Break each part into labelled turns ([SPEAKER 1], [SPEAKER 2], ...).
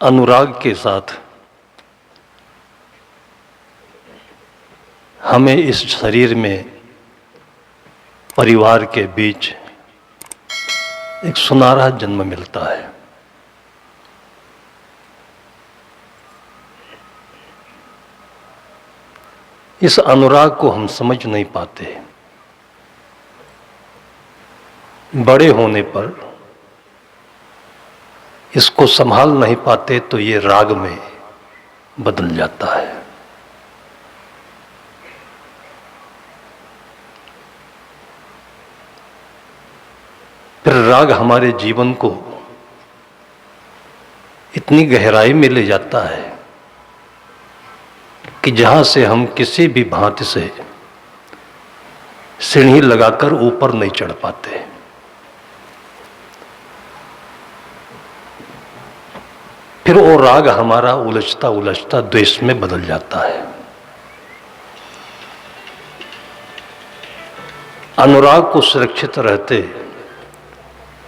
[SPEAKER 1] अनुराग के साथ हमें इस शरीर में परिवार के बीच एक सुनहरा जन्म मिलता है। इस अनुराग को हम समझ नहीं पाते। बड़े होने पर इसको संभाल नहीं पाते तो ये राग में बदल जाता है। फिर राग हमारे जीवन को इतनी गहराई में ले जाता है कि जहां से हम किसी भी भांति से सीढ़ी लगाकर ऊपर नहीं चढ़ पाते। फिर वो राग हमारा उलझता उलझता द्वेष में बदल जाता है। अनुराग को सुरक्षित रहते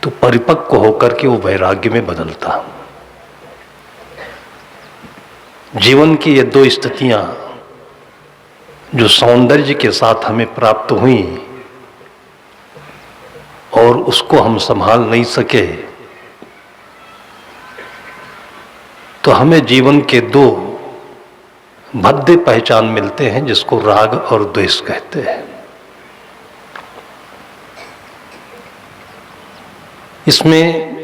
[SPEAKER 1] तो परिपक्व होकर के वो वैराग्य में बदलता। जीवन की ये दो स्थितियां जो सौंदर्य के साथ हमें प्राप्त हुई और उसको हम संभाल नहीं सके, तो हमें जीवन के दो भद्दे पहचान मिलते हैं जिसको राग और द्वेष कहते हैं। इसमें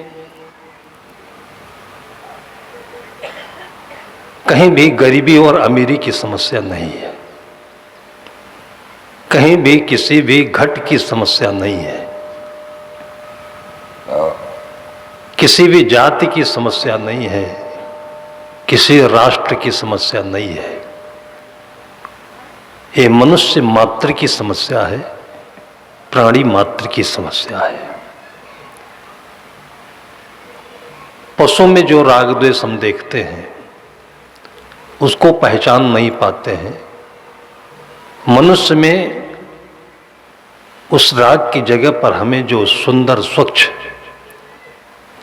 [SPEAKER 1] कहीं भी गरीबी और अमीरी की समस्या नहीं है, कहीं भी किसी भी घट की समस्या नहीं है, किसी भी जाति की समस्या नहीं है, किसी राष्ट्र की समस्या नहीं है। ये मनुष्य मात्र की समस्या है, प्राणी मात्र की समस्या है। पशु में जो राग द्वेष हम देखते हैं उसको पहचान नहीं पाते हैं। मनुष्य में उस राग की जगह पर हमें जो सुंदर स्वच्छ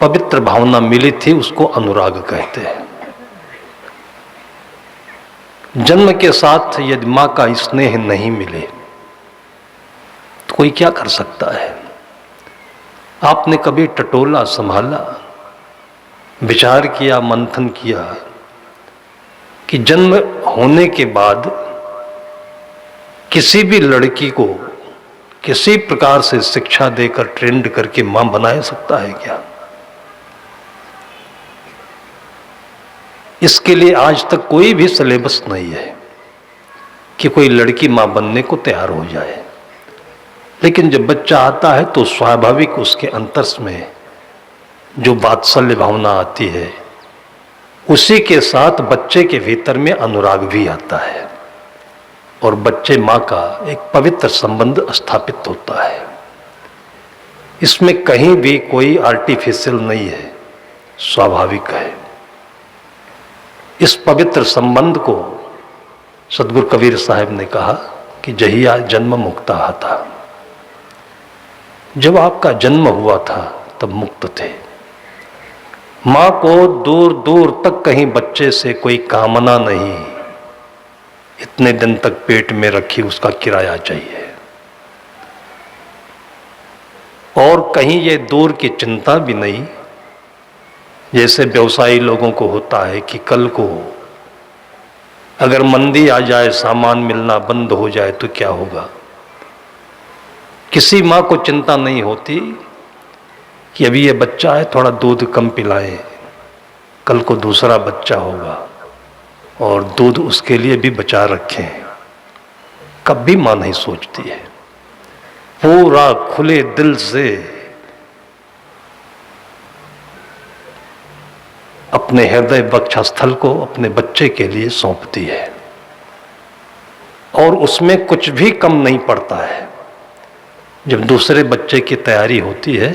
[SPEAKER 1] पवित्र भावना मिली थी उसको अनुराग कहते हैं। जन्म के साथ यदि मां का स्नेह नहीं मिले तो कोई क्या कर सकता है। आपने कभी टटोला, संभाला, विचार किया, मंथन किया कि जन्म होने के बाद किसी भी लड़की को किसी प्रकार से शिक्षा देकर ट्रेंड करके मां बना सकता है क्या? इसके लिए आज तक कोई भी सिलेबस नहीं है कि कोई लड़की मां बनने को तैयार हो जाए। लेकिन जब बच्चा आता है तो स्वाभाविक उसके अंतस में जो वात्सल्य भावना आती है उसी के साथ बच्चे के भीतर में अनुराग भी आता है और बच्चे मां का एक पवित्र संबंध स्थापित होता है। इसमें कहीं भी कोई आर्टिफिशियल नहीं है, स्वाभाविक है। इस पवित्र संबंध को सदगुरु कबीर साहब ने कहा कि जहिया जन्म मुक्ता था। जब आपका जन्म हुआ था तब मुक्त थे। मां को दूर दूर तक कहीं बच्चे से कोई कामना नहीं, इतने दिन तक पेट में रखी उसका किराया चाहिए। और कहीं ये दूर की चिंता भी नहीं, जैसे व्यवसायी लोगों को होता है कि कल को अगर मंदी आ जाए, सामान मिलना बंद हो जाए तो क्या होगा। किसी मां को चिंता नहीं होती कि अभी ये बच्चा है, थोड़ा दूध कम पिलाएं, कल को दूसरा बच्चा होगा और दूध उसके लिए भी बचा रखें। कभी मां नहीं सोचती है। पूरा खुले दिल से अपने हृदय वक्षस्थल को अपने बच्चे के लिए सौंपती है और उसमें कुछ भी कम नहीं पड़ता है। जब दूसरे बच्चे की तैयारी होती है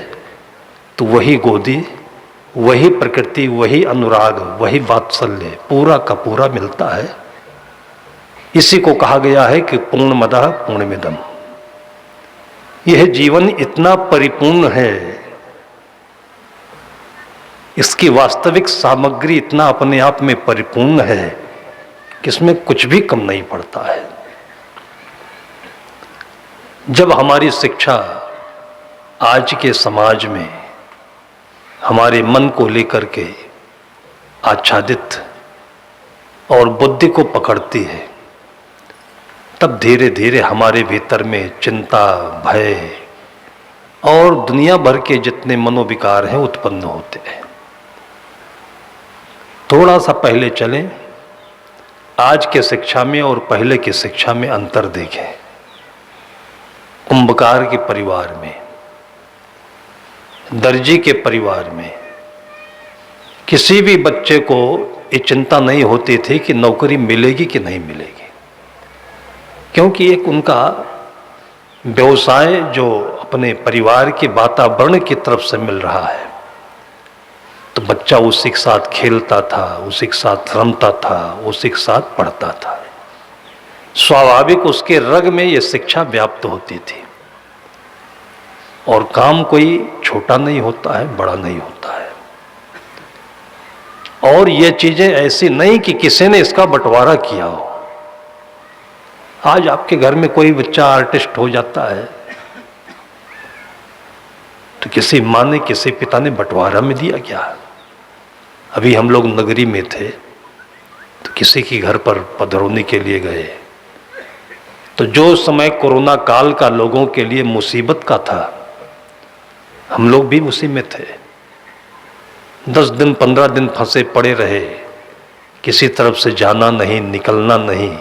[SPEAKER 1] तो वही गोदी, वही प्रकृति, वही अनुराग, वही वात्सल्य पूरा का पूरा मिलता है। इसी को कहा गया है कि पूर्णमदः पूर्णमिदम्। यह जीवन इतना परिपूर्ण है इसकी वास्तविक सामग्री इतना अपने आप में परिपूर्ण है कि इसमें कुछ भी कम नहीं पड़ता है। जब हमारी शिक्षा आज के समाज में हमारे मन को लेकर के आच्छादित और बुद्धि को पकड़ती है, तब धीरे धीरे हमारे भीतर में चिंता, भय और दुनिया भर के जितने मनोविकार हैं उत्पन्न होते हैं। थोड़ा सा पहले चलें, आज के शिक्षा में और पहले की शिक्षा में अंतर देखें। कुंभकार के परिवार में, दर्जी के परिवार में किसी भी बच्चे को ये चिंता नहीं होती थी कि नौकरी मिलेगी कि नहीं मिलेगी, क्योंकि एक उनका व्यवसाय जो अपने परिवार के वातावरण की तरफ से मिल रहा है, तो बच्चा उसी के साथ खेलता था, उसी के साथ रमता था, उसी के साथ पढ़ता था। स्वाभाविक उसके रग में ये शिक्षा व्याप्त होती थी। और काम कोई छोटा नहीं होता है, बड़ा नहीं होता है। और ये चीजें ऐसी नहीं कि किसी ने इसका बंटवारा किया हो। आज आपके घर में कोई बच्चा आर्टिस्ट हो जाता है तो किसी माँ ने, किसी पिता ने बंटवारा में दिया क्या? अभी हम लोग नगरी में थे तो किसी के घर पर पधरौनी के लिए गए, तो जो समय कोरोना काल का लोगों के लिए मुसीबत का था, हम लोग भी उसी में थे। 10 दिन 15 दिन फंसे पड़े रहे, किसी तरफ से जाना नहीं, निकलना नहीं,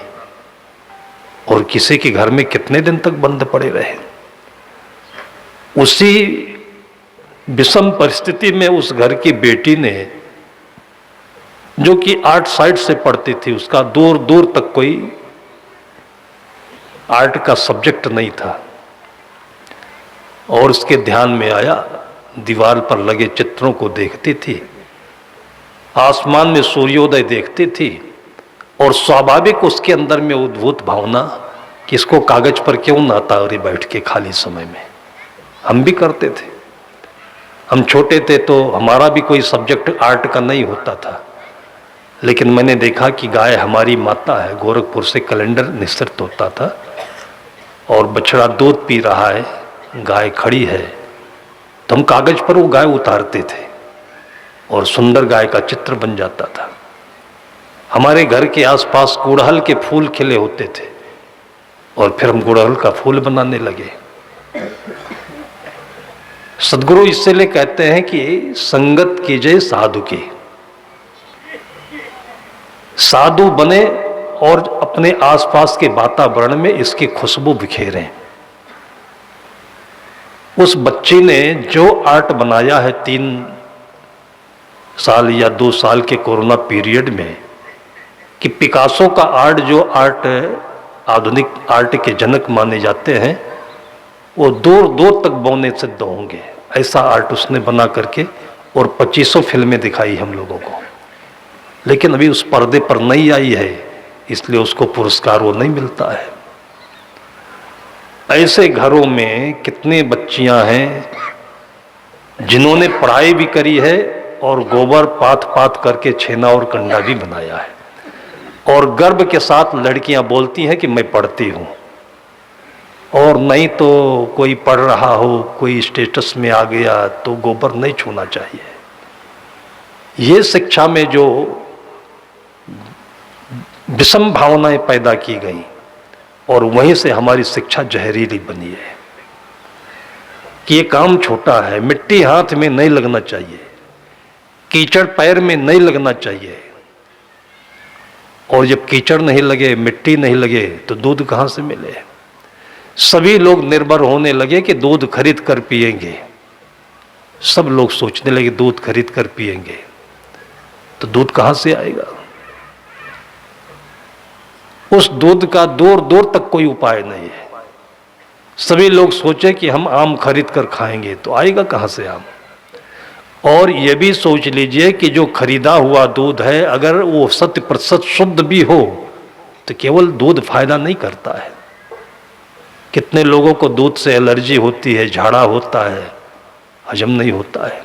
[SPEAKER 1] और किसी के घर में कितने दिन तक बंद पड़े रहे। उसी विषम परिस्थिति में उस घर की बेटी ने, जो कि आर्ट साइड से पढ़ती थी, उसका दूर दूर तक कोई आर्ट का सब्जेक्ट नहीं था, और उसके ध्यान में आया, दीवार पर लगे चित्रों को देखती थी, आसमान में सूर्योदय देखती थी, और स्वाभाविक उसके अंदर में उद्भूत भावना कि इसको कागज पर क्यों ना उतारे बैठ के खाली समय में। हम भी करते थे। हम छोटे थे तो हमारा भी कोई सब्जेक्ट आर्ट का नहीं होता था, लेकिन मैंने देखा कि गाय हमारी माता है, गोरखपुर से कैलेंडर निश्चित होता था, और बछड़ा दूध पी रहा है, गाय खड़ी है, तो हम कागज पर वो गाय उतारते थे और सुंदर गाय का चित्र बन जाता था। हमारे घर के आसपास गुड़हल के फूल खिले होते थे, और फिर हम गुड़हल का फूल बनाने लगे। सदगुरु इसलिए कहते हैं कि संगत कीजिए साधु की, साधु बने और अपने आसपास के वातावरण में इसकी खुशबू बिखेरें। उस बच्ची ने जो आर्ट बनाया है 3 साल या 2 साल के कोरोना पीरियड में, कि पिकासो का आर्ट, जो आर्ट आधुनिक आर्ट के जनक माने जाते हैं, वो दूर दूर तक बौने सिद्ध होंगे। ऐसा आर्ट उसने बना करके और 2500 फिल्में दिखाई हम लोगों को, लेकिन अभी उस पर्दे पर नहीं आई है, इसलिए उसको पुरस्कार वो नहीं मिलता है। ऐसे घरों में कितने बच्चियां हैं जिन्होंने पढ़ाई भी करी है और गोबर पाथ पाथ करके छेना और कंडा भी बनाया है, और गर्व के साथ लड़कियां बोलती हैं कि मैं पढ़ती हूं। और नहीं तो कोई पढ़ रहा हो, कोई स्टेटस में आ गया तो गोबर नहीं छूना चाहिए। ये शिक्षा में जो विषम भावनाएं पैदा की गई, और वहीं से हमारी शिक्षा जहरीली बनी है कि ये काम छोटा है, मिट्टी हाथ में नहीं लगना चाहिए, कीचड़ पैर में नहीं लगना चाहिए, और जब कीचड़ नहीं लगे, मिट्टी नहीं लगे, तो दूध कहाँ से मिले। सभी लोग निर्भर होने लगे कि दूध खरीद कर पिएंगे। सब लोग सोचने लगे दूध खरीद कर पिएंगे, तो दूध कहाँ से आएगा। उस दूध का दूर दूर तक कोई उपाय नहीं है। सभी लोग सोचे कि हम आम खरीद कर खाएंगे, तो आएगा कहाँ से आम। और ये भी सोच लीजिए कि जो खरीदा हुआ दूध है, अगर वो 100% शुद्ध भी हो, तो केवल दूध फायदा नहीं करता है। कितने लोगों को दूध से एलर्जी होती है, झाड़ा होता है, हजम नहीं होता है।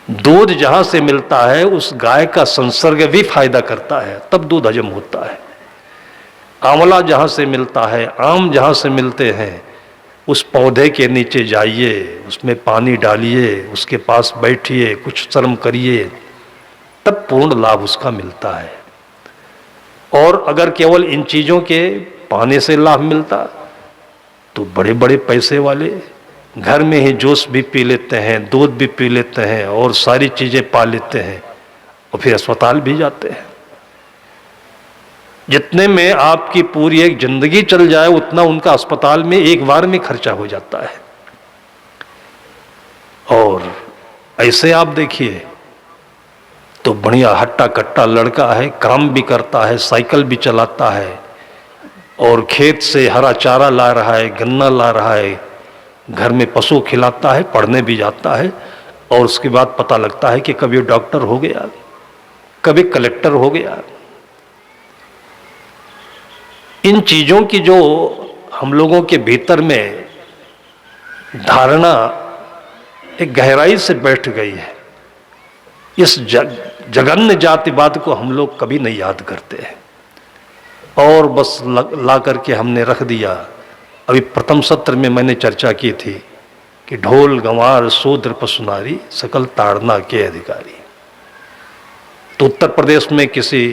[SPEAKER 1] दूध जहां से मिलता है उस गाय का संसर्ग भी फायदा करता है, तब दूध हजम होता है। आंवला जहां से मिलता है, आम जहां से मिलते हैं, उस पौधे के नीचे जाइए, उसमें पानी डालिए, उसके पास बैठिए, कुछ श्रम करिए, तब पूर्ण लाभ उसका मिलता है। और अगर केवल इन चीजों के पाने से लाभ मिलता तो बड़े बड़े पैसे वाले घर में ही जूस भी पी लेते हैं, दूध भी पी लेते हैं और सारी चीजें पा लेते हैं और फिर अस्पताल भी जाते हैं। जितने में आपकी पूरी एक जिंदगी चल जाए उतना उनका अस्पताल में एक बार में खर्चा हो जाता है। और ऐसे आप देखिए तो बढ़िया हट्टा कट्टा लड़का है, काम भी करता है, साइकिल भी चलाता है और खेत से हरा चारा ला रहा है, गन्ना ला रहा है, घर में पशु खिलाता है, पढ़ने भी जाता है और उसके बाद पता लगता है कि कभी डॉक्टर हो गया, कभी कलेक्टर हो गया। इन चीजों की जो हम लोगों के भीतर में धारणा एक गहराई से बैठ गई है, इस जघन्य जातिवाद को हम लोग कभी नहीं याद करते हैं और बस ला करके हमने रख दिया। अभी प्रथम सत्र में मैंने चर्चा की थी कि ढोल गंवार शूद्र पशुनारी सकल ताड़ना के अधिकारी। तो उत्तर प्रदेश में किसी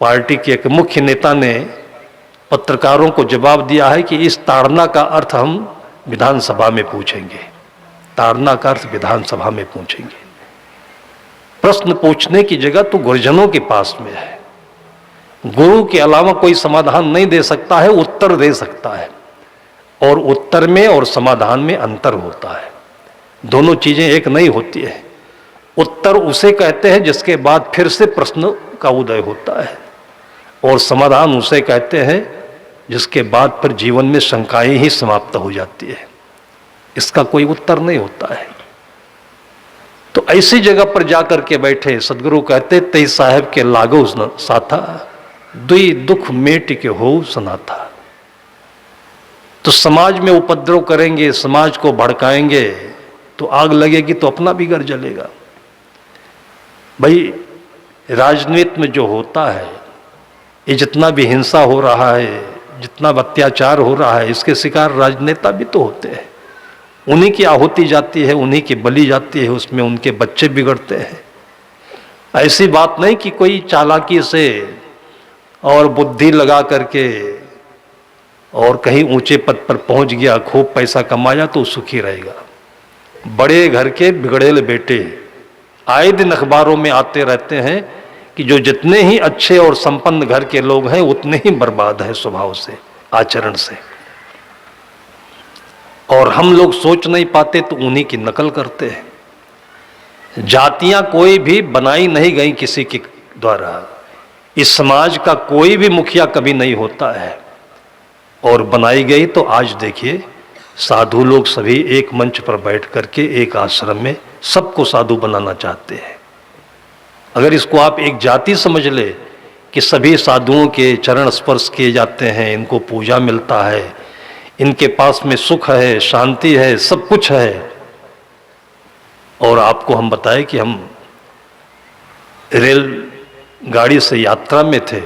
[SPEAKER 1] पार्टी के एक मुख्य नेता ने पत्रकारों को जवाब दिया है कि इस ताड़ना का अर्थ हम विधानसभा में पूछेंगे, ताड़ना का अर्थ विधानसभा में पूछेंगे। प्रश्न पूछने की जगह तो गुरुजनों के पास में है। गुरु के अलावा कोई समाधान नहीं दे सकता है, उत्तर दे सकता है और उत्तर में और समाधान में अंतर होता है। दोनों चीजें एक नहीं होती है। उत्तर उसे कहते हैं जिसके बाद फिर से प्रश्न का उदय होता है और समाधान उसे कहते हैं जिसके बाद फिर जीवन में शंकाएं ही समाप्त हो जाती है। इसका कोई उत्तर नहीं होता है। तो ऐसी जगह पर जाकर के बैठे सदगुरु कहते तई साहब के लागो साथा दुई दुख मेट के हो सनाथा। तो समाज में उपद्रव करेंगे, समाज को भड़काएंगे तो आग लगेगी तो अपना भी घर जलेगा। भाई राजनीति में जो होता है, ये जितना भी हिंसा हो रहा है, जितना अत्याचार हो रहा है, इसके शिकार राजनेता भी तो होते हैं। उन्हीं की आहुति जाती है, उन्हीं की बलि जाती है, उसमें उनके बच्चे बिगड़ते हैं। ऐसी बात नहीं कि कोई चालाकी से और बुद्धि लगा करके और कहीं ऊंचे पद पर पहुंच गया, खूब पैसा कमाया तो सुखी रहेगा। बड़े घर के बिगड़ेल बेटे आए दिन अखबारों में आते रहते हैं कि जो जितने ही अच्छे और संपन्न घर के लोग हैं उतने ही बर्बाद है स्वभाव से, आचरण से। और हम लोग सोच नहीं पाते तो उन्हीं की नकल करते हैं। जातियां कोई भी बनाई नहीं गई किसी के द्वारा। इस समाज का कोई भी मुखिया कभी नहीं होता है और बनाई गई तो आज देखिए साधु लोग सभी एक मंच पर बैठ करके एक आश्रम में सबको साधु बनाना चाहते हैं। अगर इसको आप एक जाति समझ ले कि सभी साधुओं के चरण स्पर्श किए जाते हैं, इनको पूजा मिलता है, इनके पास में सुख है, शांति है, सब कुछ है। और आपको हम बताएं कि हम रेल गाड़ी से यात्रा में थे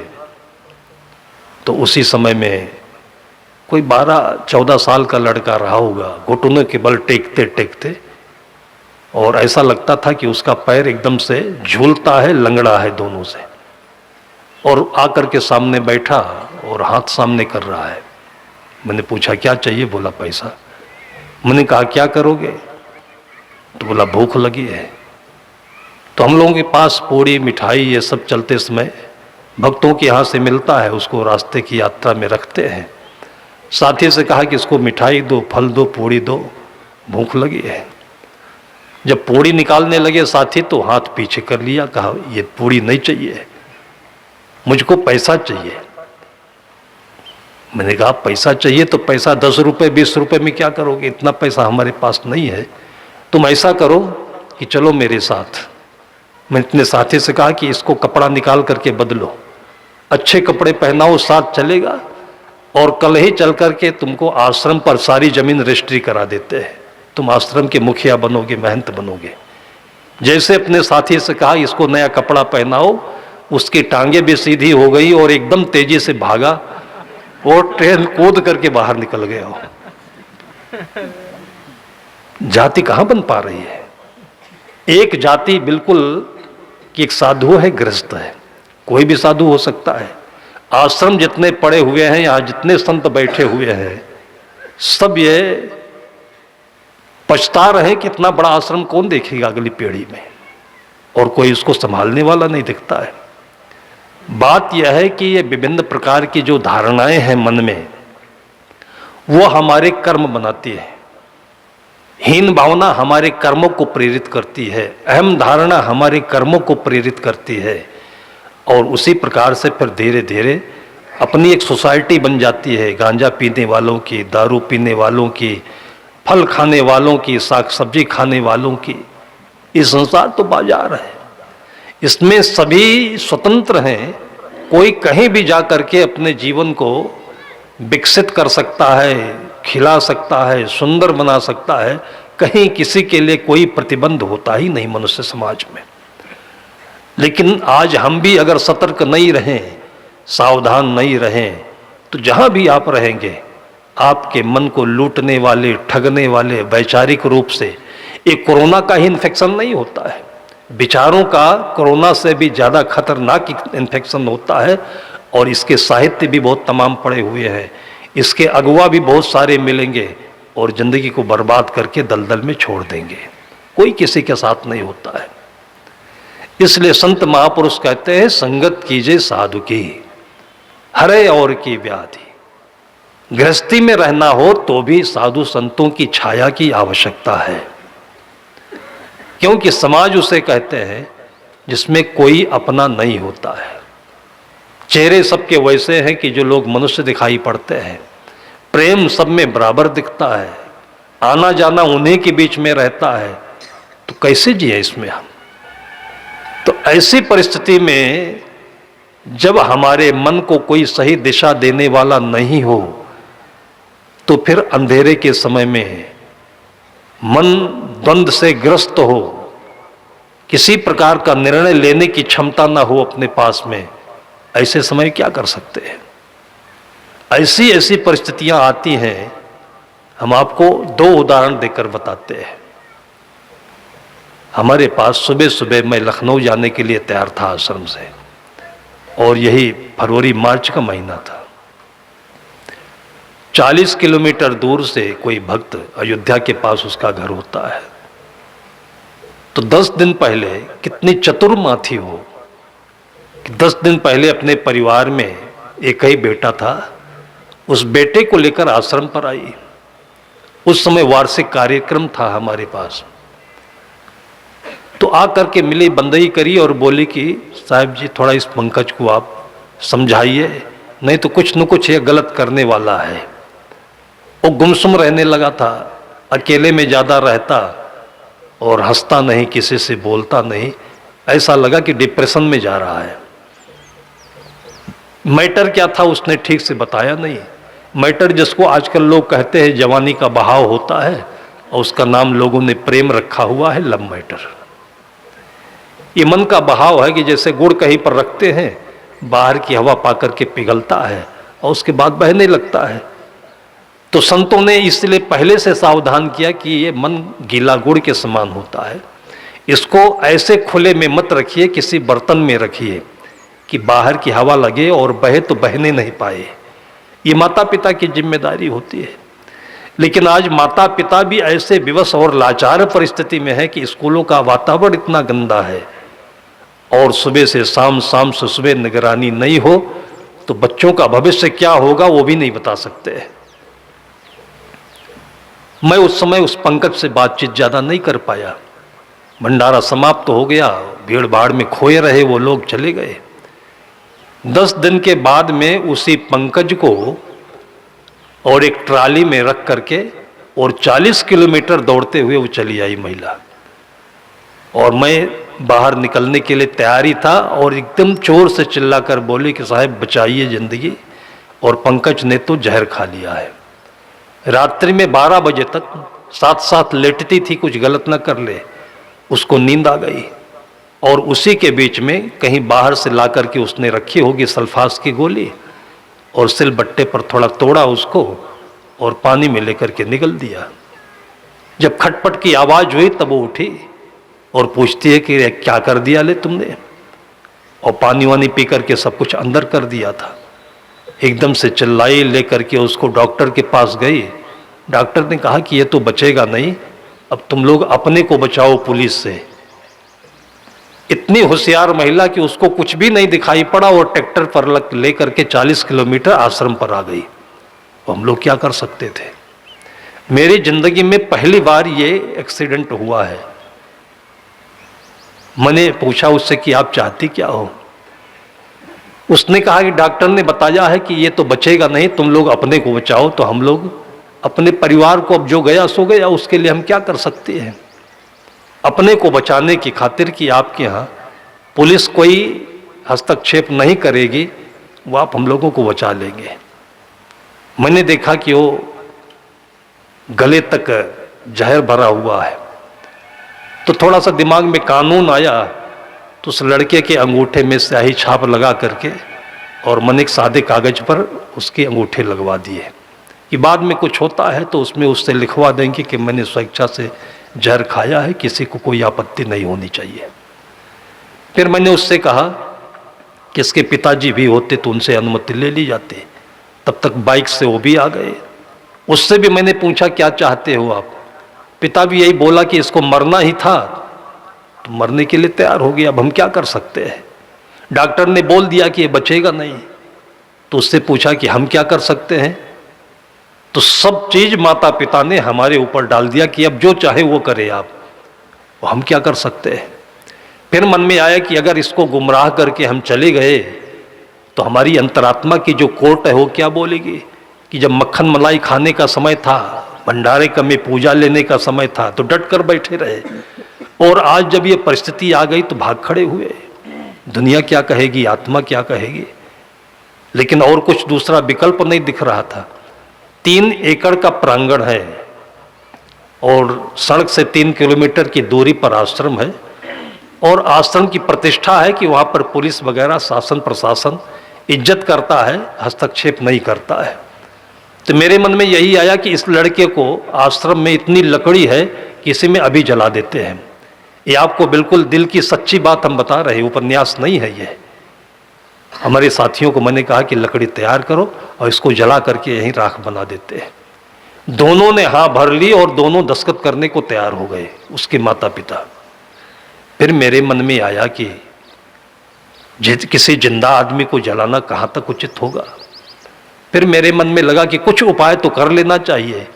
[SPEAKER 1] तो उसी समय में कोई 12-14 साल का लड़का रहा होगा, घुटनों के बल टेकते टेकते, और ऐसा लगता था कि उसका पैर एकदम से झूलता है, लंगड़ा है दोनों से, और आकर के सामने बैठा और हाथ सामने कर रहा है। मैंने पूछा क्या चाहिए? बोला पैसा। मैंने कहा क्या करोगे? तो बोला भूख लगी है। तो हम लोगों के पास पूड़ी मिठाई ये सब चलते समय भक्तों के यहाँ से मिलता है, उसको रास्ते की यात्रा में रखते हैं। साथी से कहा कि इसको मिठाई दो, फल दो, पूड़ी दो, भूख लगी है। जब पूड़ी निकालने लगे साथी तो हाथ पीछे कर लिया, कहा ये पूड़ी नहीं चाहिए, मुझको पैसा चाहिए। मैंने कहा पैसा चाहिए तो पैसा 10 रुपये 20 रुपये में क्या करोगे? इतना पैसा हमारे पास नहीं है। तुम ऐसा करो कि चलो मेरे साथ। मैंने अपने साथी से कहा कि इसको कपड़ा निकाल करके बदलो, अच्छे कपड़े पहनाओ, साथ चलेगा और कल ही चल करके तुमको आश्रम पर सारी जमीन रजिस्ट्री करा देते हैं, तुम आश्रम के मुखिया बनोगे, महंत बनोगे। जैसे अपने साथी से कहा इसको नया कपड़ा पहनाओ, उसकी टांगे भी सीधी हो गई और एकदम तेजी से भागा और ट्रेन कूद करके बाहर निकल गया हो। जाति कहां बन पा रही है? एक जाति बिल्कुल कि एक साधु है, गृहस्थ है, कोई भी साधु हो सकता है। आश्रम जितने पड़े हुए हैं, यहां जितने संत बैठे हुए हैं, सब ये पछता रहे कि इतना बड़ा आश्रम कौन देखेगा अगली पीढ़ी में, और कोई उसको संभालने वाला नहीं दिखता है। बात यह है कि ये विभिन्न प्रकार की जो धारणाएं हैं मन में, वो हमारे कर्म बनाती है। हीन भावना हमारे कर्मों को प्रेरित करती है, अहम धारणा हमारे कर्मों को प्रेरित करती है, और उसी प्रकार से फिर धीरे धीरे अपनी एक सोसाइटी बन जाती है। गांजा पीने वालों की, दारू पीने वालों की, फल खाने वालों की, साग सब्जी खाने वालों की। ये संसार तो बाजार है, इसमें सभी स्वतंत्र हैं। कोई कहीं भी जा करके अपने जीवन को विकसित कर सकता है, खिला सकता है, सुंदर बना सकता है। कहीं किसी के लिए कोई प्रतिबंध होता ही नहीं मनुष्य समाज में। लेकिन आज हम भी अगर सतर्क नहीं रहें, सावधान नहीं रहें, तो जहां भी आप रहेंगे, आपके मन को लूटने वाले, ठगने वाले वैचारिक रूप से, एक कोरोना का ही इन्फेक्शन नहीं होता है, विचारों का कोरोना से भी ज़्यादा खतरनाक इन्फेक्शन होता है। और इसके साहित्य भी बहुत तमाम पड़े हुए हैं, इसके अगवा भी बहुत सारे मिलेंगे, और ज़िंदगी को बर्बाद करके दलदल में छोड़ देंगे। कोई किसी के साथ नहीं होता है। इसलिए संत महापुरुष कहते हैं, संगत कीजिए साधु की, हरे और की व्याधि। गृहस्थी में रहना हो तो भी साधु संतों की छाया की आवश्यकता है, क्योंकि समाज उसे कहते हैं जिसमें कोई अपना नहीं होता है। चेहरे सबके वैसे हैं कि जो लोग मनुष्य दिखाई पड़ते हैं, प्रेम सब में बराबर दिखता है, आना जाना उन्हीं के बीच में रहता है, तो कैसे जिए इसमें हम? तो ऐसी परिस्थिति में जब हमारे मन को कोई सही दिशा देने वाला नहीं हो, तो फिर अंधेरे के समय में मन द्वंद्व से ग्रस्त हो, किसी प्रकार का निर्णय लेने की क्षमता ना हो अपने पास में, ऐसे समय क्या कर सकते हैं? ऐसी ऐसी परिस्थितियां आती हैं। हम आपको दो उदाहरण देकर बताते हैं। हमारे पास सुबह सुबह मैं लखनऊ जाने के लिए तैयार था आश्रम से, और यही फरवरी मार्च का महीना था। 40 किलोमीटर दूर से कोई भक्त, अयोध्या के पास उसका घर होता है, तो 10 दिन पहले कितनी चतुर माँ थी वो, कि 10 दिन पहले अपने परिवार में एक ही बेटा था, उस बेटे को लेकर आश्रम पर आई। उस समय वार्षिक कार्यक्रम था हमारे पास, तो आकर के मिली, बंदई करी और बोली कि साहब जी थोड़ा इस पंकज को आप समझाइए, नहीं तो कुछ न कुछ ये गलत करने वाला है। वो गुमसुम रहने लगा था, अकेले में ज़्यादा रहता और हंसता नहीं, किसी से बोलता नहीं, ऐसा लगा कि डिप्रेशन में जा रहा है। मैटर क्या था उसने ठीक से बताया नहीं। मैटर जिसको आजकल लोग कहते हैं जवानी का बहाव होता है, और उसका नाम लोगों ने प्रेम रखा हुआ है, लव मैटर। ये मन का बहाव है कि जैसे गुड़ कहीं पर रखते हैं, बाहर की हवा पाकर के पिघलता है और उसके बाद बहने लगता है। तो संतों ने इसलिए पहले से सावधान किया कि ये मन गीला गुड़ के समान होता है, इसको ऐसे खुले में मत रखिए, किसी बर्तन में रखिए कि बाहर की हवा लगे और बहे तो बहने नहीं पाए। ये माता पिता की जिम्मेदारी होती है। लेकिन आज माता पिता भी ऐसे विवश और लाचार परिस्थिति में है कि स्कूलों का वातावरण इतना गंदा है, और सुबह से शाम, शाम से सुबह निगरानी नहीं हो तो बच्चों का भविष्य क्या होगा वो भी नहीं बता सकते। मैं उस समय उस पंकज से बातचीत ज़्यादा नहीं कर पाया। भंडारा समाप्त हो गया, भीड़ भाड़ में खोए रहे वो लोग, चले गए। 10 दिन के बाद में उसी पंकज को और एक ट्राली में रख करके और 40 किलोमीटर दौड़ते हुए वो चली आई महिला, और मैं बाहर निकलने के लिए तैयारी था, और एकदम जोर से चिल्लाकर बोली कि साहब बचाइए जिंदगी, और पंकज ने तो जहर खा लिया है। रात्रि में 12 बजे तक साथ साथ लेटती थी, कुछ गलत न कर ले। उसको नींद आ गई और उसी के बीच में कहीं बाहर से ला करके उसने रखी होगी सल्फास की गोली और सिलबट्टे पर थोड़ा तोड़ा उसको और पानी में लेकर के निगल दिया। जब खटपट की आवाज हुई तब वो उठी और पूछती है कि क्या कर दिया ले तुमने, और पानी वानी पी करके सब कुछ अंदर कर दिया था। एकदम से चिल्लाई, लेकर के उसको डॉक्टर के पास गई। डॉक्टर ने कहा कि ये तो बचेगा नहीं, अब तुम लोग अपने को बचाओ पुलिस से। इतनी होशियार महिला कि उसको कुछ भी नहीं दिखाई पड़ा और ट्रैक्टर पर लेकर के 40 किलोमीटर आश्रम पर आ गई। तो हम लोग क्या कर सकते थे। मेरी जिंदगी में पहली बार ये एक्सीडेंट हुआ है। मैंने पूछा उससे कि आप चाहती क्या हो। उसने कहा कि डॉक्टर ने बताया है कि ये तो बचेगा नहीं, तुम लोग अपने को बचाओ। तो हम लोग अपने परिवार को, अब जो गया सो गया, उसके लिए हम क्या कर सकते हैं। अपने को बचाने की खातिर कि आपके यहाँ पुलिस कोई हस्तक्षेप नहीं करेगी, वो आप हम लोगों को बचा लेंगे। मैंने देखा कि वो गले तक जहर भरा हुआ है, तो थोड़ा सा दिमाग में कानून आया, तो उस लड़के के अंगूठे में स्याही छाप लगा करके और मैंने एक सादे कागज पर उसके अंगूठे लगवा दिए कि बाद में कुछ होता है तो उसमें उससे लिखवा देंगे कि मैंने स्वेच्छा से जहर खाया है, किसी को कोई आपत्ति नहीं होनी चाहिए। फिर मैंने उससे कहा कि इसके पिताजी भी होते तो उनसे अनुमति ले ली जाती। तब तक बाइक से वो भी आ गए। उससे भी मैंने पूछा क्या चाहते हो आप। पिता भी यही बोला कि इसको मरना ही था, तो मरने के लिए तैयार हो गया, अब हम क्या कर सकते हैं। डॉक्टर ने बोल दिया कि ये बचेगा नहीं, तो उससे पूछा कि हम क्या कर सकते हैं। तो सब चीज माता पिता ने हमारे ऊपर डाल दिया कि अब जो चाहे वो करे आप, वो हम क्या कर सकते हैं। फिर मन में आया कि अगर इसको गुमराह करके हम चले गए तो हमारी अंतरात्मा की जो कोर्ट है वो क्या बोलेगी कि जब मक्खन मलाई खाने का समय था, भंडारे का में पूजा लेने का समय था, तो डट कर बैठे रहे, और आज जब ये परिस्थिति आ गई तो भाग खड़े हुए। दुनिया क्या कहेगी, आत्मा क्या कहेगी। लेकिन और कुछ दूसरा विकल्प नहीं दिख रहा था। 3 एकड़ का प्रांगण है और सड़क से 3 किलोमीटर की दूरी पर आश्रम है, और आश्रम की प्रतिष्ठा है कि वहाँ पर पुलिस वगैरह शासन प्रशासन इज्जत करता है, हस्तक्षेप नहीं करता है। तो मेरे मन में यही आया कि इस लड़के को आश्रम में इतनी लकड़ी है कि इसी में अभी जला देते हैं। ये आपको बिल्कुल दिल की सच्ची बात हम बता रहे हैं, उपन्यास नहीं है ये। हमारे साथियों को मैंने कहा कि लकड़ी तैयार करो और इसको जला करके यहीं राख बना देते हैं। दोनों ने हाँ भर ली और दोनों दस्तखत करने को तैयार हो गए, उसके माता पिता। फिर मेरे मन में आया कि किसी जिंदा आदमी को जलाना कहाँ तक उचित होगा। फिर मेरे मन में लगा कि कुछ उपाय तो कर लेना चाहिए।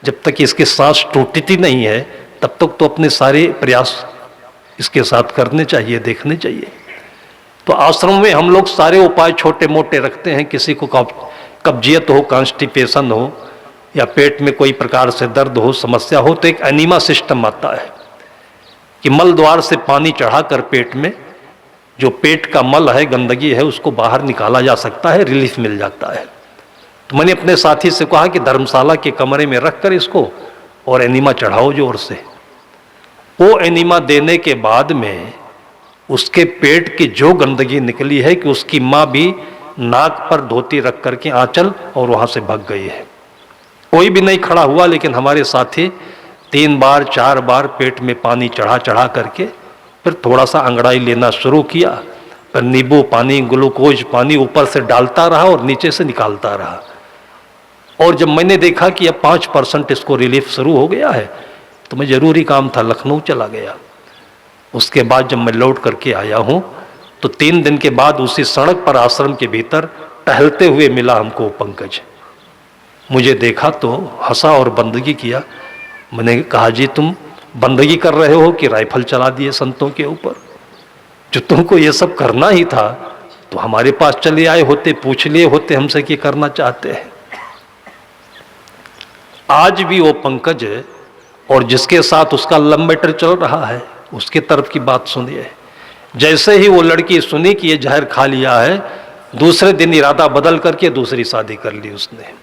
[SPEAKER 1] जब तक इसकी सांस टूटती नहीं है तब तक तो अपने सारे प्रयास इसके साथ करने चाहिए, देखने चाहिए। तो आश्रम में हम लोग सारे उपाय छोटे मोटे रखते हैं। किसी को कब्जियत हो, कॉन्स्टिपेशन हो, या पेट में कोई प्रकार से दर्द हो, समस्या हो, तो एक एनीमा सिस्टम आता है कि मल द्वार से पानी चढ़ाकर पेट में जो पेट का मल है, गंदगी है, उसको बाहर निकाला जा सकता है, रिलीफ मिल जाता है। तो मैंने अपने साथी से कहा कि धर्मशाला के कमरे में रखकर इसको और एनीमा चढ़ाओ जोर से। वो एनीमा देने के बाद में उसके पेट की जो गंदगी निकली है कि उसकी माँ भी नाक पर धोती रख करके आंचल और वहाँ से भाग गई है। कोई भी नहीं खड़ा हुआ, लेकिन हमारे साथी 3 बार 4 बार पेट में पानी चढ़ा चढ़ा करके फिर थोड़ा सा अंगड़ाई लेना शुरू किया, फिर नींबू पानी, ग्लूकोज पानी ऊपर से डालता रहा और नीचे से निकालता रहा। और जब मैंने देखा कि अब 5% इसको रिलीफ शुरू हो गया है, तो मैं जरूरी काम था, लखनऊ चला गया। उसके बाद जब मैं लौट करके आया हूँ तो 3 दिन के बाद उसी सड़क पर आश्रम के भीतर टहलते हुए मिला हमको पंकज। मुझे देखा तो हंसा और बंदगी किया। मैंने कहा जी तुम बंदगी कर रहे हो कि राइफल चला दिए संतों के ऊपर। जो तुमको ये सब करना ही था तो हमारे पास चले आए होते, पूछ लिए होते हमसे कि करना चाहते हैं। आज भी वो पंकज और जिसके साथ उसका लव मैटर चल रहा है उसके तरफ की बात सुनिए। जैसे ही वो लड़की सुनी कि ये जहर खा लिया है, दूसरे दिन इरादा बदल करके दूसरी शादी कर ली उसने।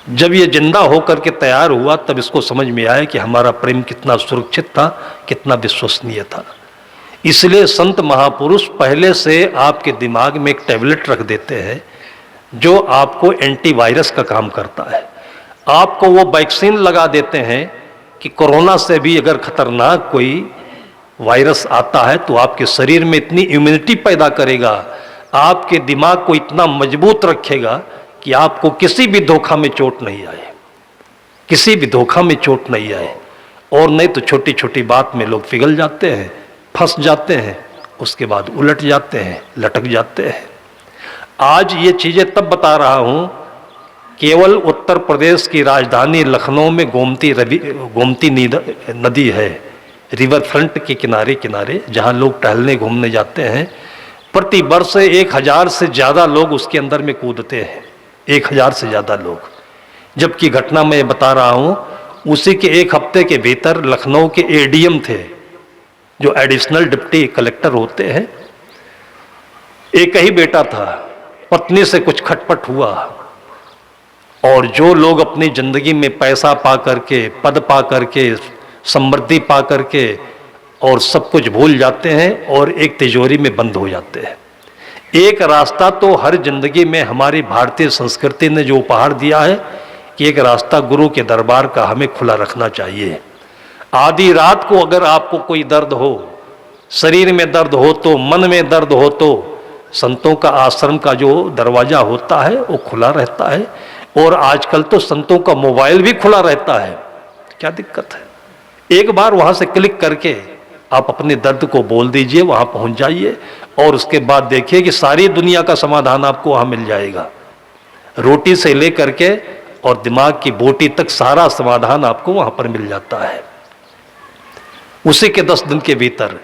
[SPEAKER 1] जब ये जिंदा होकर के तैयार हुआ तब इसको समझ में आया कि हमारा प्रेम कितना सुरक्षित था, कितना विश्वसनीय था। इसलिए संत महापुरुष पहले से आपके दिमाग में एक टैबलेट रख देते हैं जो आपको एंटीवायरस का काम करता है। आपको वो वैक्सीन लगा देते हैं कि कोरोना से भी अगर खतरनाक कोई वायरस आता है तो आपके शरीर में इतनी इम्यूनिटी पैदा करेगा, आपके दिमाग को इतना मजबूत रखेगा कि आपको किसी भी धोखा में चोट नहीं आए, किसी भी धोखा में चोट नहीं आए। और नहीं तो छोटी छोटी बात में लोग पिघल जाते हैं, फंस जाते हैं, उसके बाद उलट जाते हैं, लटक जाते हैं। आज ये चीज़ें तब बता रहा हूँ, केवल उत्तर प्रदेश की राजधानी लखनऊ में गोमती नदी है, रिवर फ्रंट के किनारे किनारे, जहाँ लोग टहलने घूमने जाते हैं। प्रति वर्ष 1000 से ज़्यादा लोग उसके अंदर में कूदते हैं, 1000 से ज़्यादा लोग। जबकि घटना मैं बता रहा हूँ, उसी के एक हफ्ते के भीतर लखनऊ के एडीएम थे, जो एडिशनल डिप्टी कलेक्टर होते हैं, एक ही बेटा था, पत्नी से कुछ खटपट हुआ और जो लोग अपनी ज़िंदगी में पैसा पा करके, पद पा करके, समृद्धि पा करके और सब कुछ भूल जाते हैं और एक तिजोरी में बंद हो जाते हैं। एक रास्ता तो हर जिंदगी में हमारी भारतीय संस्कृति ने जो उपहार दिया है कि एक रास्ता गुरु के दरबार का हमें खुला रखना चाहिए। आधी रात को अगर आपको कोई दर्द हो, शरीर में दर्द हो तो, मन में दर्द हो तो, संतों का आश्रम का जो दरवाज़ा होता है वो खुला रहता है। और आजकल तो संतों का मोबाइल भी खुला रहता है, क्या दिक्कत है? एक बार वहाँ से क्लिक करके आप अपने दर्द को बोल दीजिए, वहाँ पहुँच जाइए और उसके बाद देखिए कि सारी दुनिया का समाधान आपको वहाँ मिल जाएगा। रोटी से लेकर के और दिमाग की बोटी तक सारा समाधान आपको वहाँ पर मिल जाता है। उसी के 10 दिन के भीतर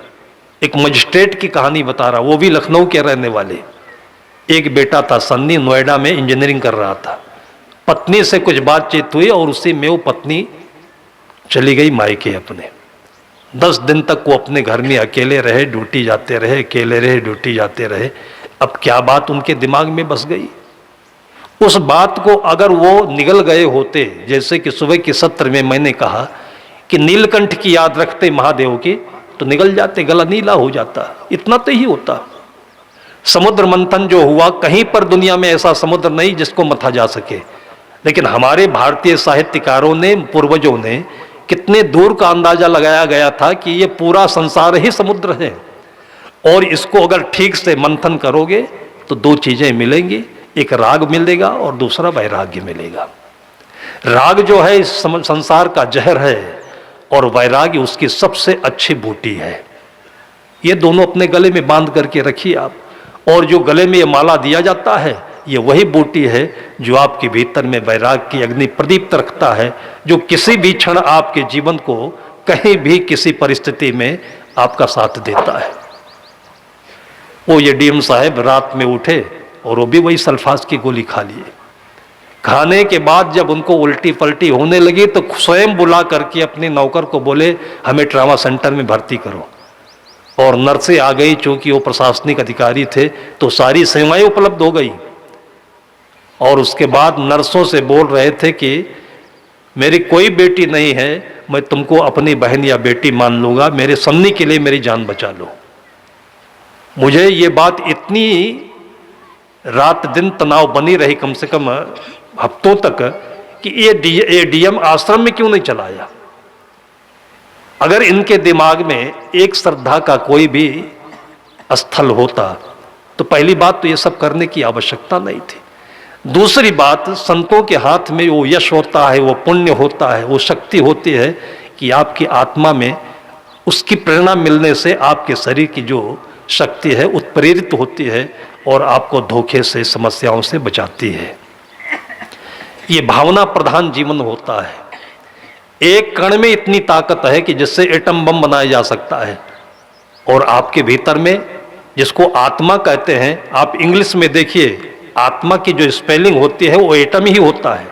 [SPEAKER 1] एक मजिस्ट्रेट की कहानी बता रहा, वो भी लखनऊ के रहने वाले। एक बेटा था सन्नी, नोएडा में इंजीनियरिंग कर रहा था। पत्नी से कुछ बातचीत हुई और उसी में वो पत्नी चली गई मायके अपने। 10 दिन तक वो अपने घर में अकेले रहे, ड्यूटी जाते रहे, अकेले रहे, ड्यूटी जाते रहे। अब क्या बात उनके दिमाग में बस गई, उस बात को अगर वो निगल गए होते, जैसे कि सुबह के सत्र में मैंने कहा कि नीलकंठ की याद रखते महादेव की, तो निगल जाते, गला नीला हो जाता। इतना तो ही होता। समुद्र मंथन जो हुआ, कहीं पर दुनिया में ऐसा समुद्र नहीं जिसको मथा जा सके। लेकिन हमारे भारतीय साहित्यकारों ने, पूर्वजों ने कितने दूर का अंदाजा लगाया गया था कि ये पूरा संसार ही समुद्र है और इसको अगर ठीक से मंथन करोगे तो 2 चीजें मिलेंगी, एक राग मिलेगा और दूसरा वैराग्य मिलेगा। राग जो है इस संसार का जहर है और वैराग्य उसकी सबसे अच्छी बूटी है। ये दोनों अपने गले में बांध करके रखिए आप। और जो गले में ये माला दिया जाता है, ये वही बूटी है जो आपके भीतर में वैराग की अग्नि प्रदीप्त रखता है, जो किसी भी क्षण आपके जीवन को कहीं भी किसी परिस्थिति में आपका साथ देता है। वो ये डीएम साहब रात में उठे और वो भी वही सल्फास की गोली खा लिए। खाने के बाद जब उनको उल्टी पलटी होने लगी तो स्वयं बुला करके अपने नौकर को बोले, हमें ट्रामा सेंटर में भर्ती करो। और नर्सें आ गई, चूंकि वो प्रशासनिक अधिकारी थे तो सारी सेवाएं उपलब्ध हो गई। और उसके बाद नर्सों से बोल रहे थे कि मेरी कोई बेटी नहीं है, मैं तुमको अपनी बहन या बेटी मान लूंगा, मेरे सन्नी के लिए मेरी जान बचा लो। मुझे ये बात इतनी रात दिन तनाव बनी रही, कम से कम हफ्तों तक, कि ये डीएम आश्रम में क्यों नहीं चलाया। अगर इनके दिमाग में एक श्रद्धा का कोई भी स्थल होता तो पहली बात तो ये सब करने की आवश्यकता नहीं थी। दूसरी बात, संतों के हाथ में वो यश होता है, वो पुण्य होता है, वो शक्ति होती है कि आपकी आत्मा में उसकी प्रेरणा मिलने से आपके शरीर की जो शक्ति है उत्प्रेरित होती है और आपको धोखे से, समस्याओं से बचाती है। ये भावना प्रधान जीवन होता है। एक कण में इतनी ताकत है कि जिससे एटम बम बनाया जा सकता है। और आपके भीतर में, जिसको आत्मा कहते हैं, आप इंग्लिश में देखिए, आत्मा की जो स्पेलिंग होती है वो एटम ही होता है।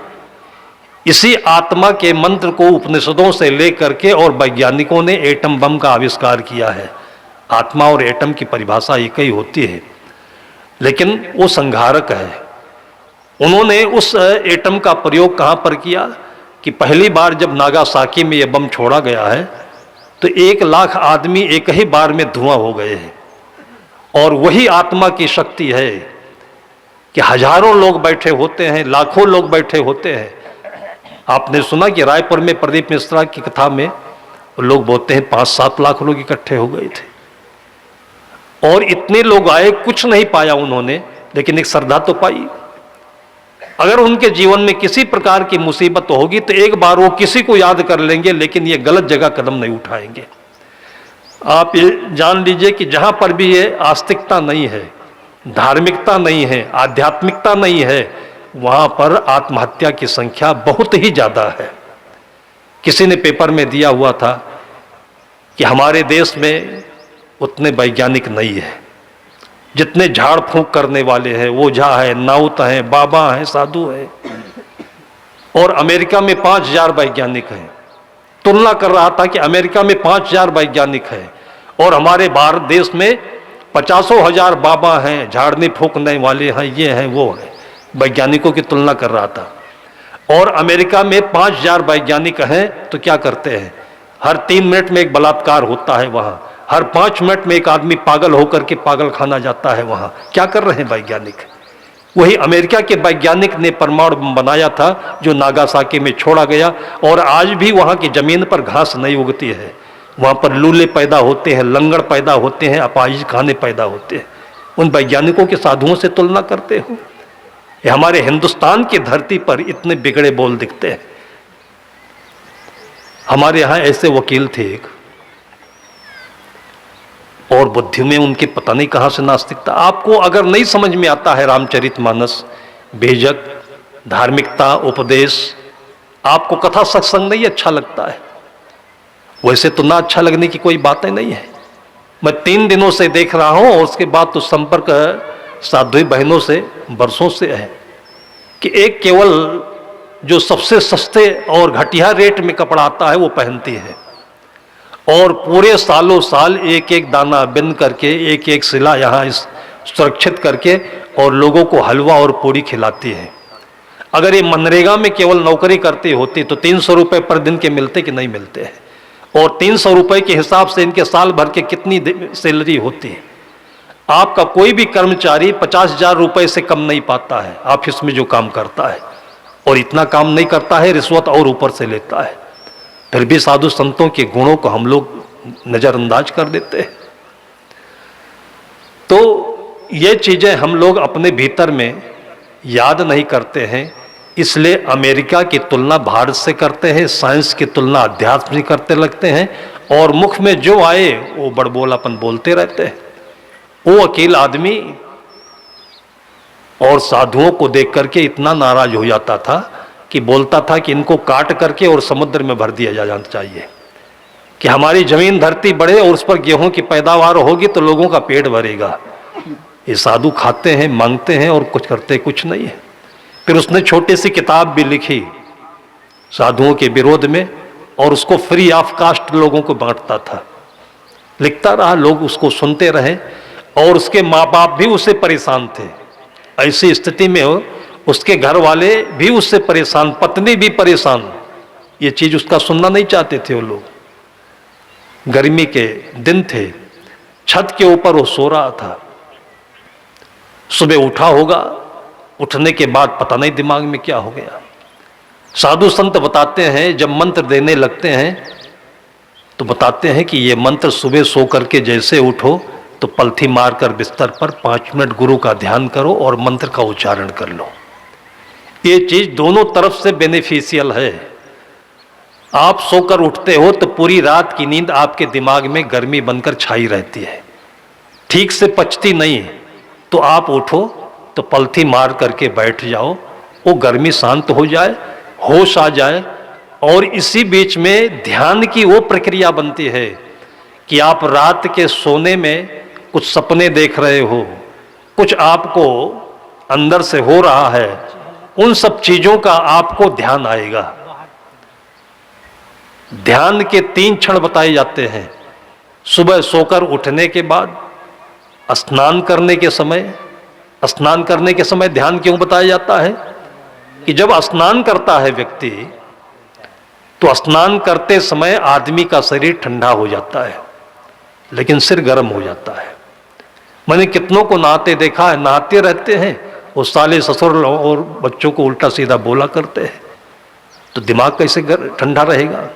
[SPEAKER 1] इसी आत्मा के मंत्र को उपनिषदों से लेकर के और वैज्ञानिकों ने एटम बम का आविष्कार किया है। आत्मा और एटम की परिभाषा एक ही होती है, लेकिन वो संघारक है। उन्होंने उस एटम का प्रयोग कहाँ पर किया कि पहली बार जब नागासाकी में यह बम छोड़ा गया है तो 1 लाख आदमी एक ही बार में धुआं हो गए हैं। और वही आत्मा की शक्ति है कि हजारों लोग बैठे होते हैं, लाखों लोग बैठे होते हैं। आपने सुना कि रायपुर में प्रदीप मिश्रा की कथा में लोग बोलते हैं 5-7 लाख लोग इकट्ठे हो गए थे। और इतने लोग आए, कुछ नहीं पाया उन्होंने, लेकिन एक श्रद्धा तो पाई। अगर उनके जीवन में किसी प्रकार की मुसीबत होगी तो एक बार वो किसी को याद कर लेंगे, लेकिन ये गलत जगह कदम नहीं उठाएंगे। आप ये जान लीजिए कि जहां पर भी ये आस्तिकता नहीं है, धार्मिकता नहीं है, आध्यात्मिकता नहीं है, वहां पर आत्महत्या की संख्या बहुत ही ज्यादा है। किसी ने पेपर में दिया हुआ था कि हमारे देश में उतने वैज्ञानिक नहीं है, जितने झाड़ फूंक करने वाले हैं, ओझा है, नाउत है, बाबा है, साधु है। और अमेरिका में 5000 वैज्ञानिक हैं। तुलना कर रहा था कि अमेरिका में 5000 वैज्ञानिक हैं और हमारे भारत देश में 50,000 बाबा हैं, झाड़ने फूंकने वाले हैं, ये हैं वो हैं। वैज्ञानिकों की तुलना कर रहा था। और अमेरिका में 5000 वैज्ञानिक हैं तो क्या करते हैं, हर 3 मिनट में एक बलात्कार होता है वहां, हर 5 मिनट में एक आदमी पागल होकर के पागल खाना जाता है वहां। क्या कर रहे हैं वैज्ञानिक? वही अमेरिका के वैज्ञानिक ने परमाणु बम बनाया था जो नागासाकी में छोड़ा गया। और आज भी वहां की जमीन पर घास नहीं उगती है, वहां पर लूले पैदा होते हैं, लंगड़ पैदा होते हैं, अपाहिज खाने पैदा होते हैं। उन वैज्ञानिकों के साधुओं से तुलना करते हो? ये हमारे हिंदुस्तान की धरती पर इतने बिगड़े बोल दिखते हैं। हमारे यहां ऐसे वकील थे एक, और बुद्धि में उनकी पता नहीं कहां से नास्तिकता। आपको अगर नहीं समझ में आता है रामचरितमानस, बेझक, धार्मिकता, उपदेश, आपको कथा सत्संग नहीं अच्छा लगता है, वैसे तो ना अच्छा लगने की कोई बातें नहीं है। मैं 3 दिनों से देख रहा हूं और उसके बाद तो संपर्क साध्वी बहनों से वर्षों से है कि एक केवल जो सबसे सस्ते और घटिया रेट में कपड़ा आता है वो पहनती है, और पूरे सालों साल एक एक दाना बिन करके, एक एक सिला यहाँ सुरक्षित करके और लोगों को हलवा और पूरी खिलाती है। अगर ये मनरेगा में केवल नौकरी करती होती तो 300 रुपये पर दिन के मिलते कि नहीं मिलते हैं? और 300 रुपये के हिसाब से इनके साल भर के कितनी सैलरी होती है? आपका कोई भी कर्मचारी 50,000 रुपये से कम नहीं पाता है ऑफिस में जो काम करता है, और इतना काम नहीं करता है, रिश्वत और ऊपर से लेता है। फिर भी साधु संतों के गुणों को हम लोग नजरअंदाज कर देते हैं। तो ये चीजें हम लोग अपने भीतर में याद नहीं करते हैं, इसलिए अमेरिका की तुलना भारत से करते हैं, साइंस की तुलना अध्यात्म से करते लगते हैं, और मुख में जो आए वो बड़बोलापन बोलते रहते हैं। वो अकेला आदमी और साधुओं को देख करके इतना नाराज हो जाता था कि बोलता था कि इनको काट करके और समुद्र में भर दिया जाना चाहिए, कि हमारी जमीन धरती बढ़े और उस पर गेहूं की पैदावार होगी तो लोगों का पेट भरेगा। ये साधु खाते हैं, मांगते हैं और कुछ करते कुछ नहीं है। फिर उसने छोटी सी किताब भी लिखी साधुओं के विरोध में, और उसको फ्री ऑफ कास्ट लोगों को बांटता था। लिखता रहा, लोग उसको सुनते रहे, और उसके माँ बाप भी उससे परेशान थे। ऐसी स्थिति में उसके घर वाले भी उससे परेशान, पत्नी भी परेशान। ये चीज उसका सुनना नहीं चाहते थे वो लोग। गर्मी के दिन थे, छत के ऊपर वो सो रहा था। सुबह उठा होगा, उठने के बाद पता नहीं दिमाग में क्या हो गया। साधु संत बताते हैं जब मंत्र देने लगते हैं तो बताते हैं कि ये मंत्र सुबह सो करके जैसे उठो तो पलथी मारकर बिस्तर पर 5 मिनट गुरु का ध्यान करो और मंत्र का उच्चारण कर लो। ये चीज दोनों तरफ से बेनिफिशियल है। आप सोकर उठते हो तो पूरी रात की नींद आपके दिमाग में गर्मी बनकर छाई रहती है, ठीक से पचती नहीं। तो आप उठो तो पलथी मार करके बैठ जाओ, वो गर्मी शांत हो जाए, होश आ जाए। और इसी बीच में ध्यान की वो प्रक्रिया बनती है कि आप रात के सोने में कुछ सपने देख रहे हो, कुछ आपको अंदर से हो रहा है, उन सब चीजों का आपको ध्यान आएगा। ध्यान के 3 क्षण बताए जाते हैं। सुबह सोकर उठने के बाद, स्नान करने के समय। स्नान करने के समय ध्यान क्यों बताया जाता है? कि जब स्नान करता है व्यक्ति तो स्नान करते समय आदमी का शरीर ठंडा हो जाता है, लेकिन सिर गर्म हो जाता है। मैंने कितनों को नहाते देखा है, नहाते रहते हैं वो साले ससुर और बच्चों को उल्टा सीधा बोला करते हैं, तो दिमाग कैसे ठंडा रहेगा।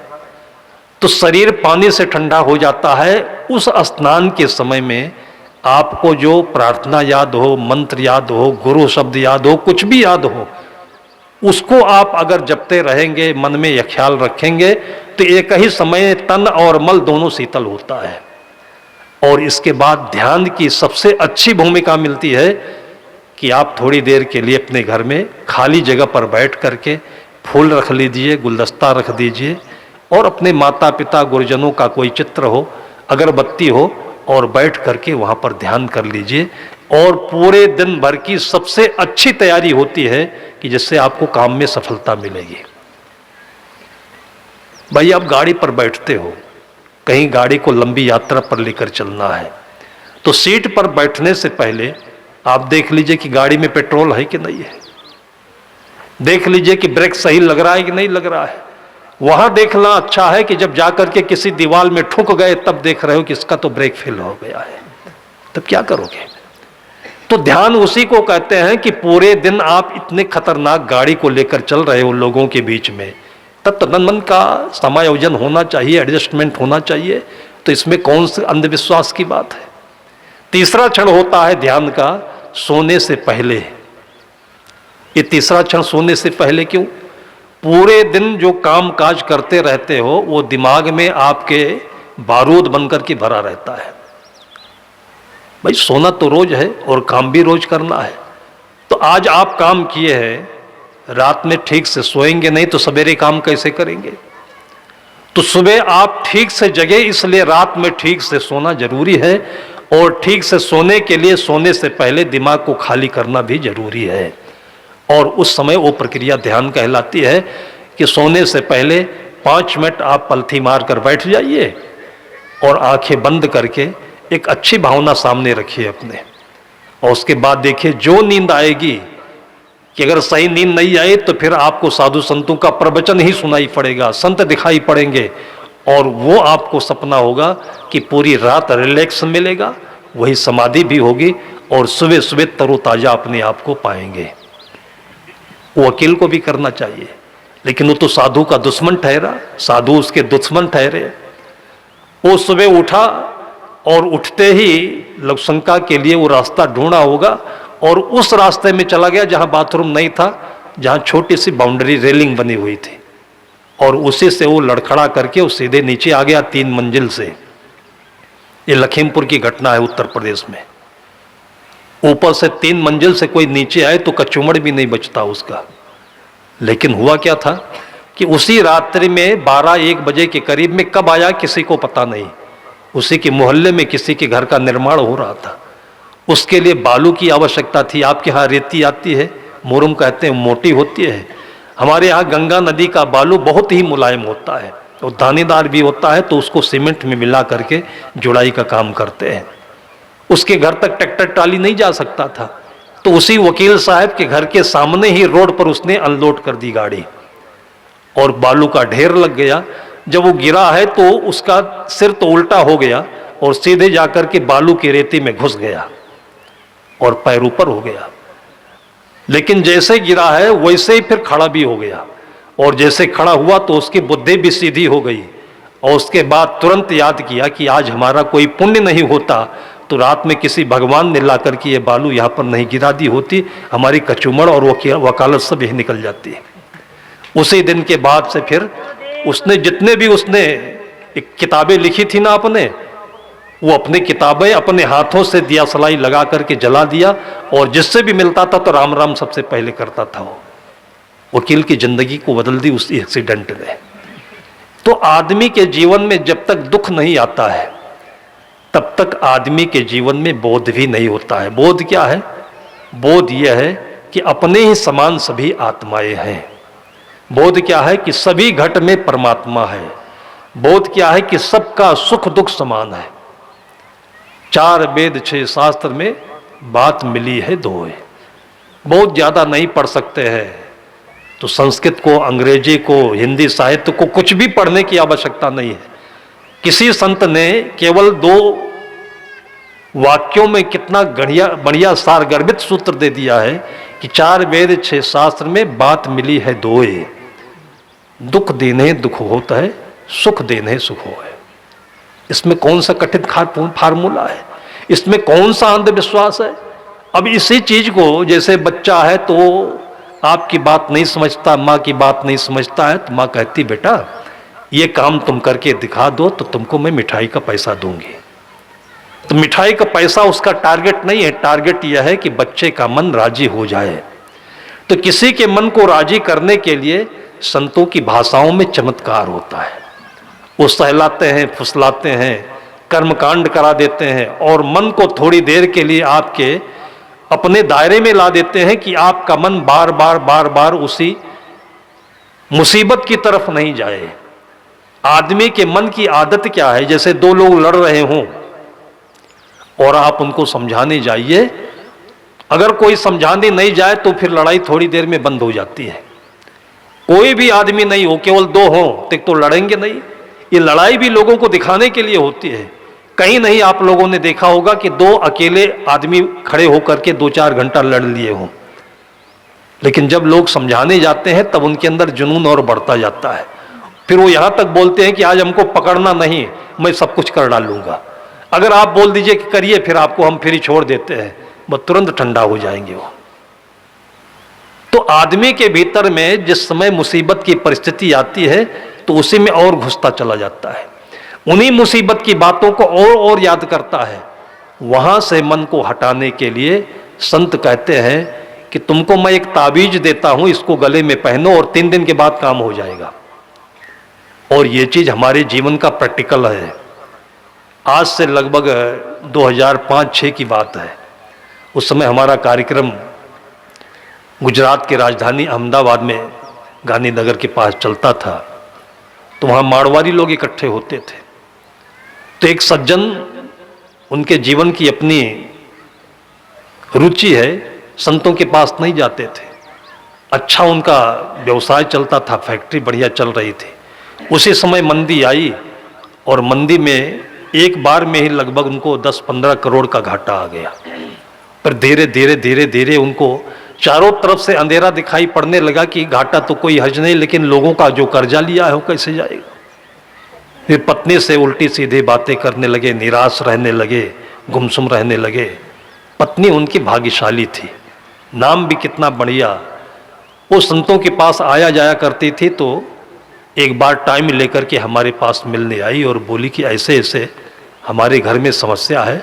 [SPEAKER 1] तो शरीर पानी से ठंडा हो जाता है। उस स्नान के समय में आपको जो प्रार्थना याद हो, मंत्र याद हो, गुरु शब्द याद हो, कुछ भी याद हो, उसको आप अगर जपते रहेंगे, मन में यह ख्याल रखेंगे, तो एक ही समय तन और मल दोनों शीतल होता है। और इसके बाद ध्यान की सबसे अच्छी भूमिका मिलती है कि आप थोड़ी देर के लिए अपने घर में खाली जगह पर बैठ करके फूल रख लीजिए, गुलदस्ता रख दीजिए, और अपने माता पिता गुरुजनों का कोई चित्र हो, अगरबत्ती हो, और बैठ करके वहाँ पर ध्यान कर लीजिए। और पूरे दिन भर की सबसे अच्छी तैयारी होती है कि जिससे आपको काम में सफलता मिलेगी। भाई आप गाड़ी पर बैठते हो, कहीं गाड़ी को लंबी यात्रा पर लेकर चलना है, तो सीट पर बैठने से पहले आप देख लीजिए कि गाड़ी में पेट्रोल है कि नहीं है, देख लीजिए कि ब्रेक सही लग रहा है कि नहीं लग रहा है। वहां देखना अच्छा है कि जब जाकर के किसी दीवार में ठुक गए तब देख रहे हो कि इसका तो ब्रेक फेल हो गया है, तब क्या करोगे। तो ध्यान उसी को कहते हैं कि पूरे दिन आप इतने खतरनाक गाड़ी को लेकर चल रहे हो लोगों के बीच में, तब तन मन का समायोजन होना चाहिए, एडजस्टमेंट होना चाहिए। तो इसमें कौन से अंधविश्वास की बात है। तीसरा क्षण होता है ध्यान का सोने से पहले। ये तीसरा क्षण सोने से पहले क्यों? पूरे दिन जो काम काज करते रहते हो वो दिमाग में आपके बारूद बनकर के भरा रहता है। भाई सोना तो रोज है और काम भी रोज करना है। तो आज आप काम किए हैं, रात में ठीक से सोएंगे नहीं तो सवेरे काम कैसे करेंगे। तो सुबह आप ठीक से जगे, इसलिए रात में ठीक से सोना जरूरी है। और ठीक से सोने के लिए सोने से पहले दिमाग को खाली करना भी जरूरी है। और उस समय वो प्रक्रिया ध्यान कहलाती है कि सोने से पहले 5 मिनट आप पलथी मार कर बैठ जाइए और आंखें बंद करके एक अच्छी भावना सामने रखिए अपने। और उसके बाद देखिए जो नींद आएगी, कि अगर सही नींद नहीं आए तो फिर आपको साधु संतों का प्रवचन ही सुनाई पड़ेगा, संत दिखाई पड़ेंगे, और वो आपको सपना होगा कि पूरी रात रिलैक्स मिलेगा, वही समाधि भी होगी, और सुबह सुबह तरोताजा अपने आप को पाएंगे। वो वकील को भी करना चाहिए, लेकिन वो तो साधु का दुश्मन ठहरा, साधु उसके दुश्मन ठहरे। वो सुबह उठा और उठते ही लघुशंका के लिए वो रास्ता ढूंढा होगा और उस रास्ते में चला गया जहां बाथरूम नहीं था, जहां छोटी सी बाउंड्री रेलिंग बनी हुई थी, और उसी से वो लड़खड़ा करके वो सीधे नीचे आ गया 3 मंजिल से। ये लखीमपुर की घटना है उत्तर प्रदेश में। ऊपर से 3 मंजिल से कोई नीचे आए तो कचूमड़ भी नहीं बचता उसका। लेकिन हुआ क्या था कि उसी रात्रि में 12-1 बजे के करीब में कब आया किसी को पता नहीं। उसी के मोहल्ले में किसी के घर का निर्माण हो रहा था, उसके लिए बालू की आवश्यकता थी। आपके यहाँ रेती आती है, मोरम कहते हैं, मोटी होती है। हमारे यहाँ गंगा नदी का बालू बहुत ही मुलायम होता है और दानेदार भी होता है, तो उसको सीमेंट में मिला करके जुड़ाई का काम करते हैं। उसके घर तक ट्रैक्टर ट्राली नहीं जा सकता था, तो उसी वकील साहब के घर के सामने ही रोड पर उसने अनलोड कर दी गाड़ी, और बालू का ढेर लग गया। जब वो गिरा है तो उसका सिर तो उल्टा हो गया और सीधे जाकर के बालू की रेती में घुस गया और पैर ऊपर हो गया। लेकिन जैसे गिरा है वैसे ही फिर खड़ा भी हो गया, और जैसे खड़ा हुआ तो उसकी बुद्धि भी सीधी हो गई। और उसके बाद तुरंत याद किया कि आज हमारा कोई पुण्य नहीं होता तो रात में किसी भगवान ने ला करके ये बालू यहाँ पर नहीं गिरा दी होती, हमारी कचूमड़ और वकालत सब यही निकल जाती है। उसी दिन के बाद से फिर उसने जितने भी उसने किताबें लिखी थी ना अपने, वो अपनी किताबें अपने हाथों से दिया सलाई लगा करके जला दिया, और जिससे भी मिलता था तो राम राम सबसे पहले करता था। वो वकील की जिंदगी को बदल दी उस एक्सीडेंट ने। तो आदमी के जीवन में जब तक दुख नहीं आता है तब तक आदमी के जीवन में बोध भी नहीं होता है। बोध क्या है? बोध यह है कि अपने ही समान सभी आत्माएं हैं। बोध क्या है? कि सभी घट में परमात्मा है। बोध क्या है? कि सबका सुख दुख समान है। 4 वेद 6 शास्त्र में बात मिली है 2। बहुत ज्यादा नहीं पढ़ सकते हैं, तो संस्कृत को, अंग्रेजी को, हिंदी साहित्य को कुछ भी पढ़ने की आवश्यकता नहीं है। किसी संत ने केवल 2 वाक्यों में कितना बढ़िया सारगर्भित सूत्र दे दिया है कि 4 वेद 6 शास्त्र में बात मिली है दोए, दुख देने दुख होता है, सुख देने सुख हो है। इसमें कौन सा कठिन फार्मूला है, इसमें कौन सा अंधविश्वास है। अब इसी चीज को, जैसे बच्चा है तो आपकी बात नहीं समझता, माँ की बात नहीं समझता है, तो माँ कहती बेटा ये काम तुम करके दिखा दो तो तुमको मैं मिठाई का पैसा दूंगी। तो मिठाई का पैसा उसका टारगेट नहीं है, टारगेट यह है कि बच्चे का मन राजी हो जाए। तो किसी के मन को राजी करने के लिए संतों की भाषाओं में चमत्कार होता है। वो सहलाते हैं, फुसलाते हैं, कर्मकांड करा देते हैं और मन को थोड़ी देर के लिए आपके अपने दायरे में ला देते हैं कि आपका मन बार बार उसी मुसीबत की तरफ नहीं जाए। आदमी के मन की आदत क्या है, जैसे 2 लोग लड़ रहे हों और आप उनको समझाने जाइए, अगर कोई समझाने नहीं जाए तो फिर लड़ाई थोड़ी देर में बंद हो जाती है। कोई भी आदमी नहीं हो, केवल 2 हों तो लड़ेंगे नहीं। ये लड़ाई भी लोगों को दिखाने के लिए होती है। कहीं नहीं आप लोगों ने देखा होगा कि 2 अकेले आदमी खड़े होकर के 2-4 घंटा लड़ लिए हों, लेकिन जब लोग समझाने जाते हैं तब उनके अंदर जुनून और बढ़ता जाता है। फिर वो यहां तक बोलते हैं कि आज हमको पकड़ना नहीं, मैं सब कुछ कर डालूंगा। अगर आप बोल दीजिए कि करिए, फिर आपको हम फिर ही छोड़ देते हैं, वो तुरंत ठंडा हो जाएंगे वो। तो आदमी के भीतर में जिस समय मुसीबत की परिस्थिति आती है तो उसी में और घुसता चला जाता है, उन्हीं मुसीबत की बातों को और याद करता है। वहां से मन को हटाने के लिए संत कहते हैं कि तुमको मैं एक ताबीज देता हूं, इसको गले में पहनो और 3 दिन के बाद काम हो जाएगा। और ये चीज हमारे जीवन का प्रैक्टिकल है। आज से लगभग 2005-06 की बात है। उस समय हमारा कार्यक्रम गुजरात की राजधानी अहमदाबाद में गांधीनगर के पास चलता था, तो वहाँ मारवाड़ी लोग इकट्ठे होते थे। तो एक सज्जन, उनके जीवन की अपनी रुचि है, संतों के पास नहीं जाते थे। अच्छा उनका व्यवसाय चलता था, फैक्ट्री बढ़िया चल रही थी। उसी समय मंदी आई और मंदी में एक बार में ही लगभग उनको 10-15 करोड़ का घाटा आ गया। पर धीरे धीरे उनको चारों तरफ से अंधेरा दिखाई पड़ने लगा कि घाटा तो कोई हर्ज नहीं, लेकिन लोगों का जो कर्जा लिया है वो कैसे जाएगा। फिर पत्नी से उल्टी सीधी बातें करने लगे, निराश रहने लगे, गुमसुम रहने लगे। पत्नी उनकी भाग्यशाली थी, नाम भी कितना बढ़िया। वो संतों के पास आया जाया करती थी, तो एक बार टाइम लेकर के हमारे पास मिलने आई और बोली कि ऐसे ऐसे हमारे घर में समस्या है।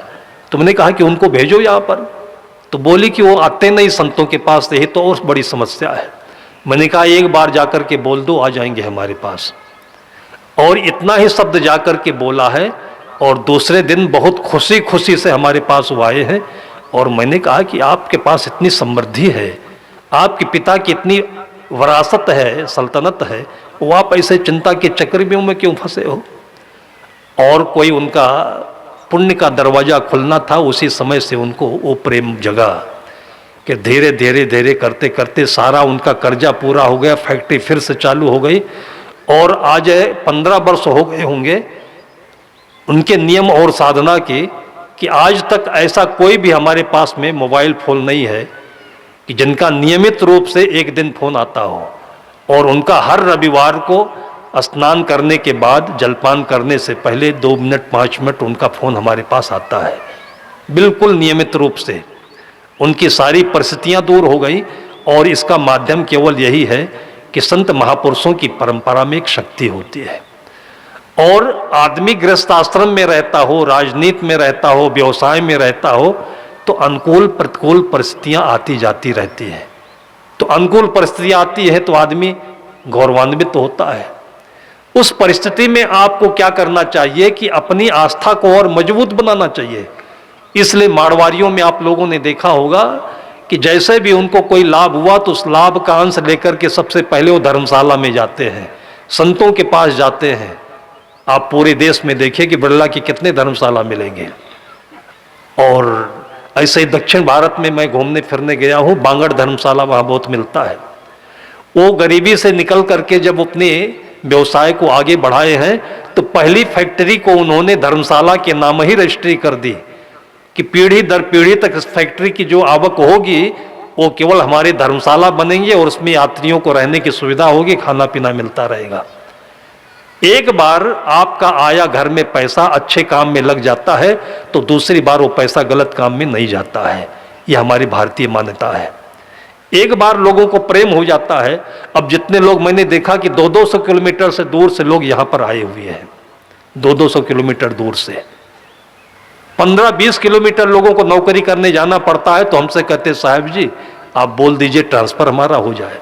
[SPEAKER 1] तो मैंने कहा कि उनको भेजो यहाँ पर। तो बोली कि वो आते नहीं संतों के पास, यही तो और बड़ी समस्या है। मैंने कहा एक बार जाकर के बोल दो, आ जाएंगे हमारे पास। और इतना ही शब्द जाकर के बोला है और दूसरे दिन बहुत खुशी खुशी से हमारे पास वो आए हैं। और मैंने कहा कि आपके पास इतनी समृद्धि है, आपके पिता की इतनी विरासत है, सल्तनत है, वो आप ऐसे चिंता के चक्रव्यूह में क्यों फंसे हो। और कोई उनका पुण्य का दरवाजा खुलना था, उसी समय से उनको वो प्रेम जगा कि धीरे धीरे करते करते सारा उनका कर्जा पूरा हो गया, फैक्ट्री फिर से चालू हो गई। और आज 15 वर्ष हो गए होंगे उनके नियम और साधना की कि आज तक ऐसा कोई भी हमारे पास में मोबाइल फोन नहीं है कि जिनका नियमित रूप से एक दिन फोन आता हो। और उनका हर रविवार को स्नान करने के बाद जलपान करने से पहले 2 मिनट 5 मिनट उनका फोन हमारे पास आता है, बिल्कुल नियमित रूप से। उनकी सारी परिस्थितियां दूर हो गई और इसका माध्यम केवल यही है कि संत महापुरुषों की परंपरा में एक शक्ति होती है। और आदमी गृहस्थ आश्रम में रहता हो, राजनीति में रहता हो, व्यवसाय में रहता हो, तो अनुकूल प्रतिकूल परिस्थितियां आती जाती रहती हैं। तो अनुकूल परिस्थितियां आती है तो आदमी गौरवान्वित होता है। उस परिस्थिति में आपको क्या करना चाहिए कि अपनी आस्था को और मजबूत बनाना चाहिए। इसलिए मारवाड़ियों में आप लोगों ने देखा होगा कि जैसे भी उनको कोई लाभ हुआ तो उस लाभ का अंश लेकर के सबसे पहले वो धर्मशाला में जाते हैं, संतों के पास जाते हैं। आप पूरे देश में देखिए कि बिरला की कितने धर्मशाला मिलेंगे। और ऐसे ही दक्षिण भारत में मैं घूमने फिरने गया हूँ, बांगड़ धर्मशाला वहाँ बहुत मिलता है। वो गरीबी से निकल करके जब अपने व्यवसाय को आगे बढ़ाए हैं तो पहली फैक्ट्री को उन्होंने धर्मशाला के नाम ही रजिस्ट्री कर दी कि पीढ़ी दर पीढ़ी तक इस फैक्ट्री की जो आवक होगी वो केवल हमारे धर्मशाला बनेंगे और उसमें यात्रियों को रहने की सुविधा होगी, खाना पीना मिलता रहेगा। एक बार आपका आया घर में पैसा अच्छे काम में लग जाता है तो दूसरी बार वो पैसा गलत काम में नहीं जाता है। यह हमारी भारतीय मान्यता है। एक बार लोगों को प्रेम हो जाता है, अब जितने लोग मैंने देखा कि 200-200 किलोमीटर से दूर से लोग यहाँ पर आए हुए हैं, 200-200 किलोमीटर दूर से 15-20 किलोमीटर लोगों को नौकरी करने जाना पड़ता है, तो हमसे कहते साहब जी आप बोल दीजिए ट्रांसफर हमारा हो जाए।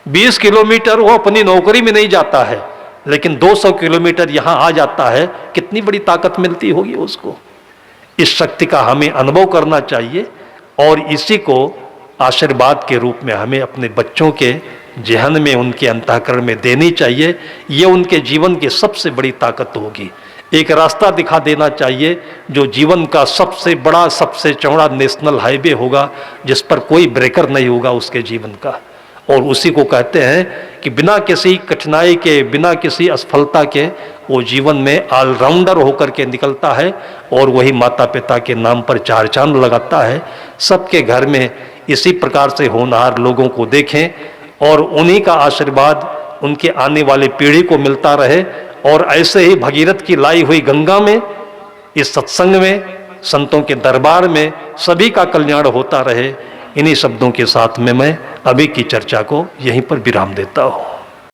[SPEAKER 1] 20 किलोमीटर वो अपनी नौकरी में नहीं जाता है, लेकिन 200 किलोमीटर यहाँ आ जाता है, कितनी बड़ी ताकत मिलती होगी उसको। इस शक्ति का हमें अनुभव करना चाहिए और इसी को आशीर्वाद के रूप में हमें अपने बच्चों के जहन में, उनके अंतःकरण में देनी चाहिए। ये उनके जीवन की सबसे बड़ी ताकत होगी। एक रास्ता दिखा देना चाहिए जो जीवन का सबसे बड़ा, सबसे चौड़ा नेशनल हाईवे होगा, जिस पर कोई ब्रेकर नहीं होगा उसके जीवन का। और उसी को कहते हैं कि बिना किसी कठिनाई के, बिना किसी असफलता के वो जीवन में ऑलराउंडर होकर के निकलता है और वही माता पिता के नाम पर 4 चांद लगाता है। सबके घर में इसी प्रकार से होनहार लोगों को देखें और उन्हीं का आशीर्वाद उनके आने वाली पीढ़ी को मिलता रहे। और ऐसे ही भगीरथ की लाई हुई गंगा में, इस सत्संग में, संतों के दरबार में सभी का कल्याण होता रहे। इन्हीं शब्दों के साथ में मैं अभी की चर्चा को यहीं पर विराम देता हूँ।